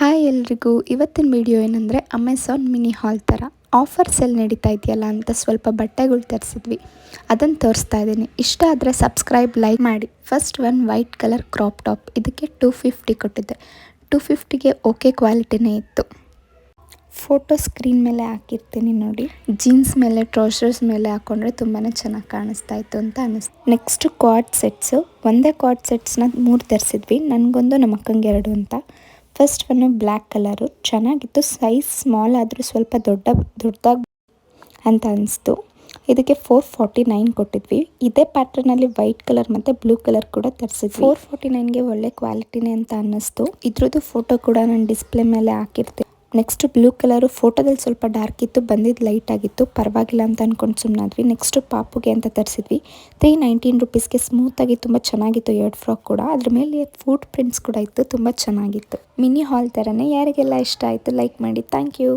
Hi ಎಲ್ರಿಗೂ ಇವತ್ತಿನ video ಏನಂದರೆ ಅಮೆಝಾನ್ ಮಿನಿ ಹಾಲ್ ಥರ ಆಫರ್ ಸೇಲ್ ನಡೀತಾ ಇದೆಯಲ್ಲ ಅಂತ ಸ್ವಲ್ಪ ಬಟ್ಟೆಗಳು ತರಿಸಿದ್ವಿ. ಅದನ್ನು ತೋರಿಸ್ತಾ ಇದ್ದೀನಿ. ಇಷ್ಟ ಆದರೆ ಸಬ್ಸ್ಕ್ರೈಬ್ ಲೈಕ್ ಮಾಡಿ. First one white colour crop top, ಇದಕ್ಕೆ 250 ಕೊಟ್ಟಿದ್ದೆ. 250ಗೆ ಓಕೆ ಕ್ವಾಲಿಟಿನೇ ಇತ್ತು. ಫೋಟೋ ಸ್ಕ್ರೀನ್ ಮೇಲೆ ಹಾಕಿರ್ತೀನಿ ನೋಡಿ. ಜೀನ್ಸ್ ಮೇಲೆ ಟ್ರೌಸರ್ಸ್ ಮೇಲೆ ಹಾಕೊಂಡ್ರೆ ತುಂಬಾ ಚೆನ್ನಾಗಿ ಕಾಣಿಸ್ತಾ ಇತ್ತು ಅಂತ ಅನ್ನಿಸ್ತು. ನೆಕ್ಸ್ಟ್ ಕ್ವಾಡ್ ಸೆಟ್ಸು, ಒಂದೇ ಕ್ವಾಡ್ ಸೆಟ್ಸ್ನ 3 ತರಿಸಿದ್ವಿ. ನನಗೊಂದು ನಮ್ಮ ಅಕ್ಕಂಗೆ 2 ಅಂತ. ಫಸ್ಟ್ ಒನ್ನು ಬ್ಲ್ಯಾಕ್ ಕಲರು ಚೆನ್ನಾಗಿತ್ತು. ಸೈಜ್ ಸ್ಮಾಲ್ ಆದರೂ ಸ್ವಲ್ಪ ದೊಡ್ಡದಾಗಿ ಅಂತ ಅನಿಸ್ತು. ಇದಕ್ಕೆ 449 ಕೊಟ್ಟಿದ್ವಿ. ಇದೇ ಪ್ಯಾಟ್ರನಲ್ಲಿ ವೈಟ್ ಕಲರ್ ಮತ್ತು ಬ್ಲೂ ಕಲರ್ ಕೂಡ ತರಿಸಿದ್ವಿ. 449ಗೆ ಒಳ್ಳೆ ಕ್ವಾಲಿಟಿನೇ ಅಂತ ಅನ್ನಿಸ್ತು. ಇದ್ರದ್ದು ಫೋಟೋ ಕೂಡ ನಾನು ಡಿಸ್ಪ್ಲೇ ಮೇಲೆ ಹಾಕಿರ್ತೀನಿ. ನೆಕ್ಸ್ಟ್ ಬ್ಲೂ ಕಲರು ಫೋಟೋದಲ್ಲಿ ಸ್ವಲ್ಪ ಡಾರ್ಕ್ ಇತ್ತು, ಬಂದಿದ್ದು ಲೈಟ್ ಆಗಿತ್ತು, ಪರವಾಗಿಲ್ಲ ಅಂತ ಅಂದ್ಕೊಂಡು ಸುಮ್ಮನಾದ್ವಿ. ನೆಕ್ಸ್ಟು ಪಾಪುಗೆ ಅಂತ ತರಿಸಿದ್ವಿ. 319 ರುಪೀಸ್ಗೆ ಸ್ಮೂತಾಗಿ ತುಂಬ ಚೆನ್ನಾಗಿತ್ತು. 2 ಫ್ರಾಕ್ ಕೂಡ, ಅದ್ರ ಮೇಲೆ ಫುಟ್ ಪ್ರಿಂಟ್ಸ್ ಕೂಡ ಇತ್ತು, ತುಂಬ ಚೆನ್ನಾಗಿತ್ತು. ಮಿನಿ ಹಾಲ್ ಥರನೇ. ಯಾರಿಗೆಲ್ಲ ಇಷ್ಟ ಆಯಿತು ಲೈಕ್ ಮಾಡಿ. Thank you.